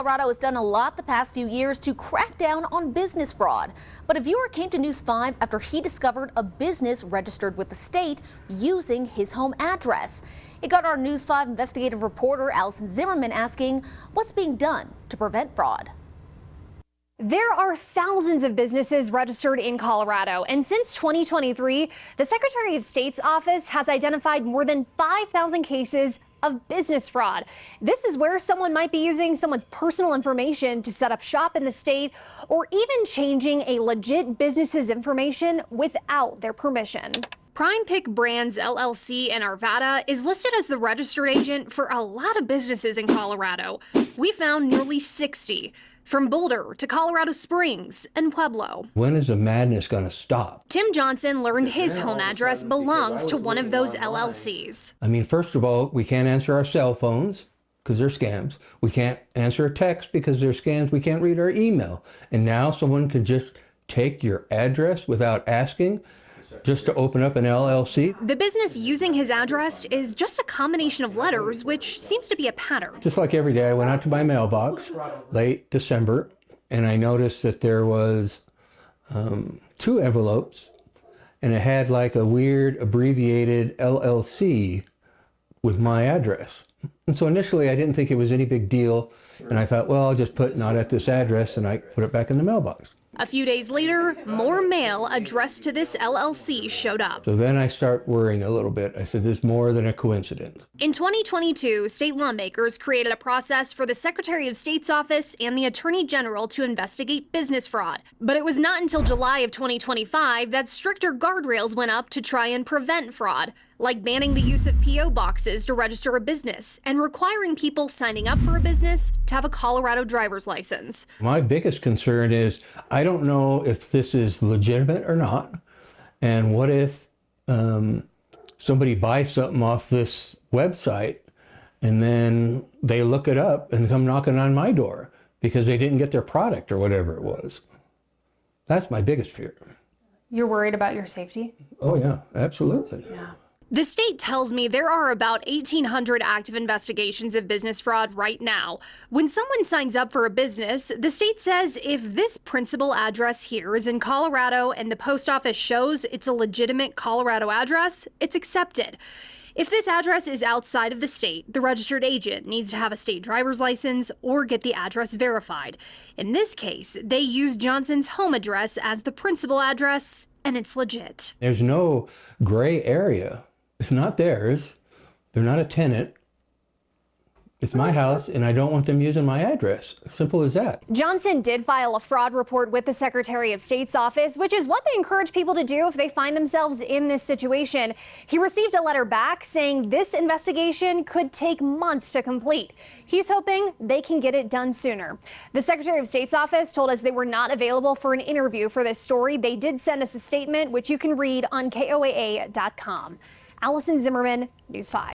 Colorado has done a lot the past few years to crack down on business fraud. But a viewer came to News 5 after he discovered a business registered with the state using his home address. It got our News 5 investigative reporter Allison Zimmerman asking what's being done to prevent fraud. There are thousands of businesses registered in Colorado, and since 2023, the Secretary of State's office has identified more than 5,000 cases of business fraud. This is where someone might be using someone's personal information to set up shop in the state, or even changing a legit business's information without their permission. Prime Pick Brands LLC in Arvada is listed as the registered agent for a lot of businesses in Colorado. We found nearly 60. From Boulder to Colorado Springs and Pueblo. When is the madness going to stop? Tim Johnson learned his home address belongs to one of those LLCs. I mean, first of all, we can't answer our cell phones because they're scams. We can't answer a text because they're scams. We can't read our email. And now someone can just take your address without asking just to open up an LLC. The business using his address is just a combination of letters, which seems to be a pattern. Just like every day, I went out to my mailbox late December, and I noticed that there was 2 envelopes, and it had like a weird abbreviated LLC with my address. And so initially I didn't think it was any big deal, and I thought, well, I'll just put not at this address, and I put it back in the mailbox. A few days later, more mail addressed to this LLC showed up. So then I start worrying a little bit. I said, there's more than a coincidence. In 2022, state lawmakers created a process for the Secretary of State's office and the Attorney General to investigate business fraud. But it was not until July of 2025 that stricter guardrails went up to try and prevent fraud, like banning the use of P.O. boxes to register a business and requiring people signing up for a business to have a Colorado driver's license. My biggest concern is I don't know if this is legitimate or not. And what if somebody buys something off this website and then they look it up and come knocking on my door because they didn't get their product or whatever it was. That's my biggest fear. You're worried about your safety? Oh yeah, absolutely. Yeah. The state tells me there are about 1,800 active investigations of business fraud right now. When someone signs up for a business, the state says if this principal address here is in Colorado and the post office shows it's a legitimate Colorado address, it's accepted. If this address is outside of the state, the registered agent needs to have a state driver's license or get the address verified. In this case, they used Johnson's home address as the principal address, and it's legit. There's no gray area. It's not theirs. They're not a tenant. It's my house, and I don't want them using my address. Simple as that. Johnson did file a fraud report with the Secretary of State's office, which is what they encourage people to do if they find themselves in this situation. He received a letter back saying this investigation could take months to complete. He's hoping they can get it done sooner. The Secretary of State's office told us they were not available for an interview for this story. They did send us a statement, which you can read on KOAA.com. Allison Zimmerman, News 5.